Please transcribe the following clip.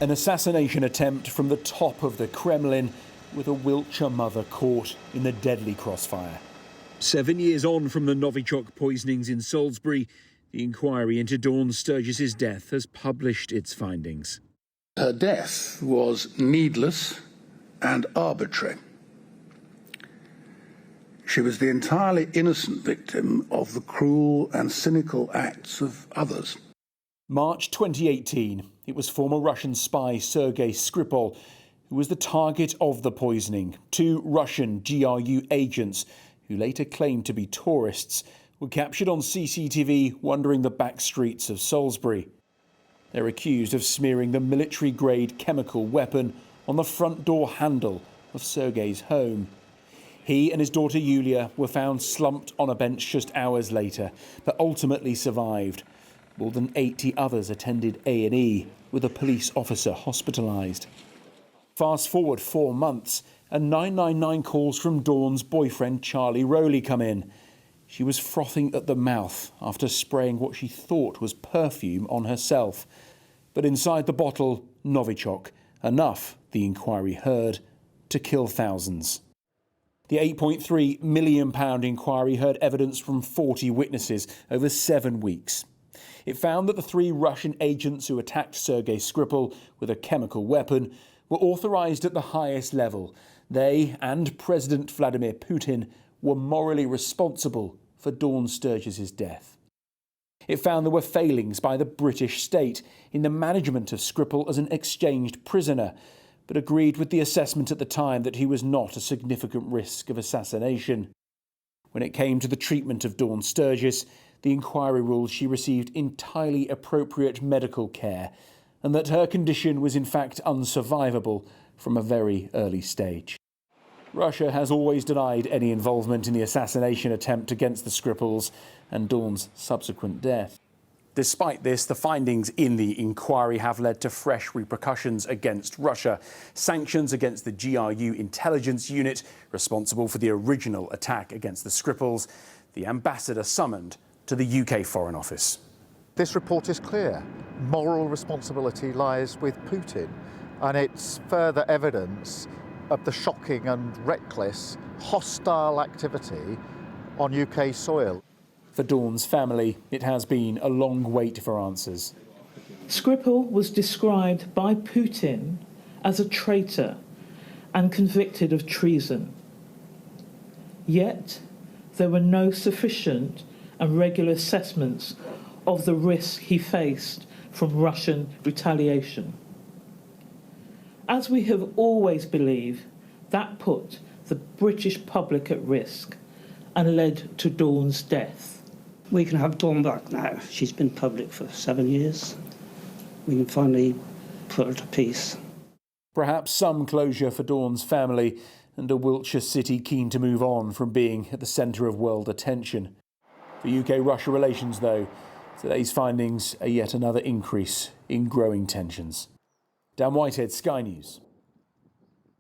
An assassination attempt from the top of the Kremlin, with a Wiltshire mother caught in the deadly crossfire. 7 years on from the novichok poisonings in Salisbury, the inquiry into Dawn Sturgess' death has published its findings. Her death was needless and arbitrary. She was the entirely innocent victim of the cruel and cynical acts of others. March 2018, it was former Russian spy Sergei Skripal who was the target of the poisoning. 2 Russian GRU agents, who later claimed to be tourists, were captured on CCTV wandering the back streets of Salisbury. They're accused of smearing the military-grade chemical weapon on the front door handle of Sergei's home. He and his daughter Yulia were found slumped on a bench just hours later, but ultimately survived. More than 80 others attended A&E, with a police officer hospitalised. Fast forward 4 months, and 999 calls from Dawn's boyfriend Charlie Rowley come in. She was frothing at the mouth after spraying what she thought was perfume on herself. But inside the bottle, novichok, enough, the inquiry heard, to kill thousands. The £8.3 million inquiry heard evidence from 40 witnesses over 7 weeks. It found that the 3 Russian agents who attacked Sergei Skripal with a chemical weapon were authorised at the highest level. They and President Vladimir Putin were morally responsible for Dawn Sturgess' death. It found there were failings by the British state in the management of Skripal as an exchanged prisoner, but agreed with the assessment at the time that he was not a significant risk of assassination. When it came to the treatment of Dawn Sturgess, the inquiry ruled she received entirely appropriate medical care and that her condition was in fact unsurvivable from a very early stage. Russia has always denied any involvement in the assassination attempt against the Skripals and Dawn's subsequent death. Despite this, the findings in the inquiry have led to fresh repercussions against Russia. Sanctions against the GRU intelligence unit responsible for the original attack against the Skripals, the ambassador summoned to the UK Foreign Office. This report is clear. Moral responsibility lies with Putin, and it's further evidence of the shocking and reckless, hostile activity on UK soil. For Dawn's family, it has been a long wait for answers. Skripal was described by Putin as a traitor and convicted of treason. Yet, there were no sufficient and regular assessments of the risk he faced from Russian retaliation. As we have always believed, that put the British public at risk and led to Dawn's death. We can have Dawn back now. She's been public for 7 years. We can finally put her to peace. Perhaps some closure for Dawn's family and a Wiltshire city keen to move on from being at the centre of world attention. For UK-Russia relations, though, today's findings are yet another increase in growing tensions. Dan Whitehead, Sky News.